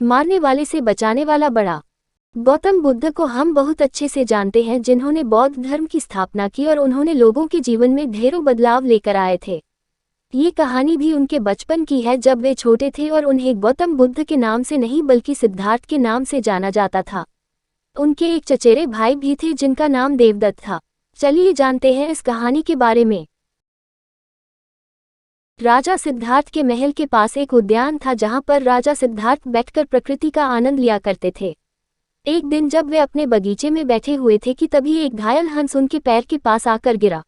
मारने वाले से बचाने वाला बड़ा। गौतम बुद्ध को हम बहुत अच्छे से जानते हैं, जिन्होंने बौद्ध धर्म की स्थापना की और उन्होंने लोगों के जीवन में ढेरों बदलाव लेकर आए थे। ये कहानी भी उनके बचपन की है, जब वे छोटे थे और उन्हें गौतम बुद्ध के नाम से नहीं बल्कि सिद्धार्थ के नाम से जाना जाता था। उनके एक चचेरे भाई भी थे जिनका नाम देवदत्त था। चलिए जानते हैं इस कहानी के बारे में। राजा सिद्धार्थ के महल के पास एक उद्यान था, जहां पर राजा सिद्धार्थ बैठकर प्रकृति का आनंद लिया करते थे। एक दिन जब वे अपने बगीचे में बैठे हुए थे कि तभी एक घायल हंस उनके पैर के पास आकर गिरा।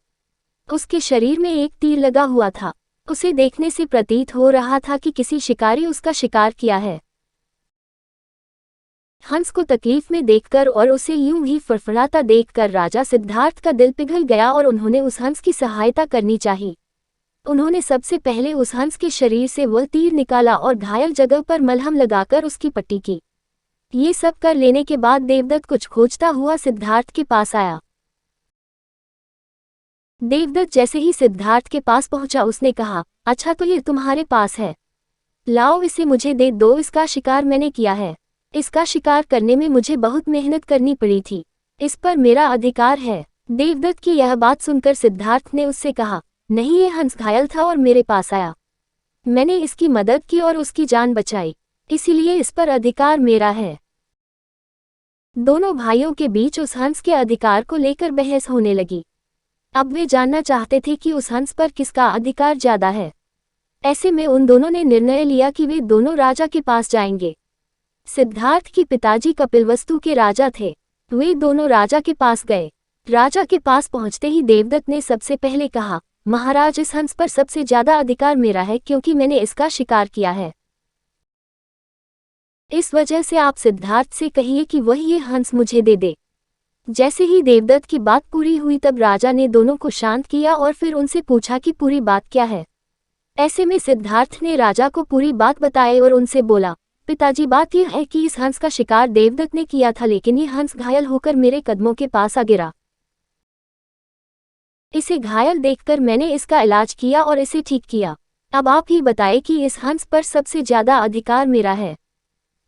उसके शरीर में एक तीर लगा हुआ था। उसे देखने से प्रतीत हो रहा था कि किसी शिकारी उसका शिकार किया है। हंस को तकलीफ में देखकर और उसे यूं ही फड़फड़ाता देखकर राजा सिद्धार्थ का दिल पिघल गया और उन्होंने उस हंस की सहायता करनी चाहिए। उन्होंने सबसे पहले उस हंस के शरीर से वह तीर निकाला और घायल जगह पर मलहम लगाकर उसकी पट्टी की। ये सब कर लेने के बाद देवदत्त कुछ खोजता हुआ सिद्धार्थ के पास आया। देवदत्त जैसे ही सिद्धार्थ के पास पहुंचा, उसने कहा, अच्छा तो ये तुम्हारे पास है, लाओ इसे मुझे दे दो। इसका शिकार मैंने किया है। इसका शिकार करने में मुझे बहुत मेहनत करनी पड़ी थी। इस पर मेरा अधिकार है। देवदत्त की यह बात सुनकर सिद्धार्थ ने उससे कहा, नहीं, ये हंस घायल था और मेरे पास आया। मैंने इसकी मदद की और उसकी जान बचाई, इसीलिए इस पर अधिकार मेरा है। दोनों भाइयों के बीच उस हंस के अधिकार को लेकर बहस होने लगी। अब वे जानना चाहते थे कि उस हंस पर किसका अधिकार ज्यादा है। ऐसे में उन दोनों ने निर्णय लिया कि वे दोनों राजा के पास जाएंगे। सिद्धार्थ के पिताजी कपिलवस्तु के राजा थे। वे दोनों राजा के पास गए। राजा के पास पहुंचते ही देवदत्त ने सबसे पहले कहा, महाराज, इस हंस पर सबसे ज्यादा अधिकार मेरा है, क्योंकि मैंने इसका शिकार किया है। इस वजह से आप सिद्धार्थ से कहिए कि वह ये हंस मुझे दे दे। जैसे ही देवदत्त की बात पूरी हुई, तब राजा ने दोनों को शांत किया और फिर उनसे पूछा कि पूरी बात क्या है। ऐसे में सिद्धार्थ ने राजा को पूरी बात बताई और उनसे बोला, पिताजी, बात यह है कि इस हंस का शिकार देवदत्त ने किया था, लेकिन ये हंस घायल होकर मेरे कदमों के पास आ गिरा। इसे घायल देखकर मैंने इसका इलाज किया और इसे ठीक किया। अब आप ही बताएं कि इस हंस पर सबसे ज्यादा अधिकार मेरा है।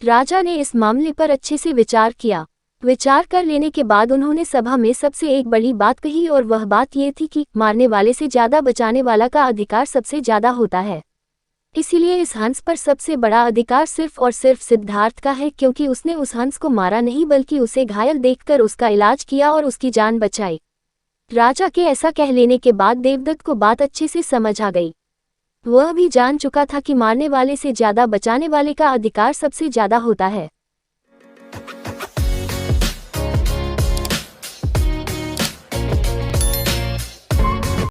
राजा ने इस मामले पर अच्छे से विचार किया। विचार कर लेने के बाद उन्होंने सभा में सबसे एक बड़ी बात कही, और वह बात ये थी कि मारने वाले से ज्यादा बचाने वाला का अधिकार सबसे ज्यादा होता है। इसीलिए इस हंस पर सबसे बड़ा अधिकार सिर्फ और सिर्फ सिद्धार्थ का है, क्योंकि उसने उस हंस को मारा नहीं बल्कि उसे घायल देखकर उसका इलाज किया और उसकी जान बचाई। राजा के ऐसा कह लेने के बाद देवदत्त को बात अच्छे से समझ आ गई। वह भी जान चुका था कि मारने वाले से ज्यादा बचाने वाले का अधिकार सबसे ज्यादा होता है।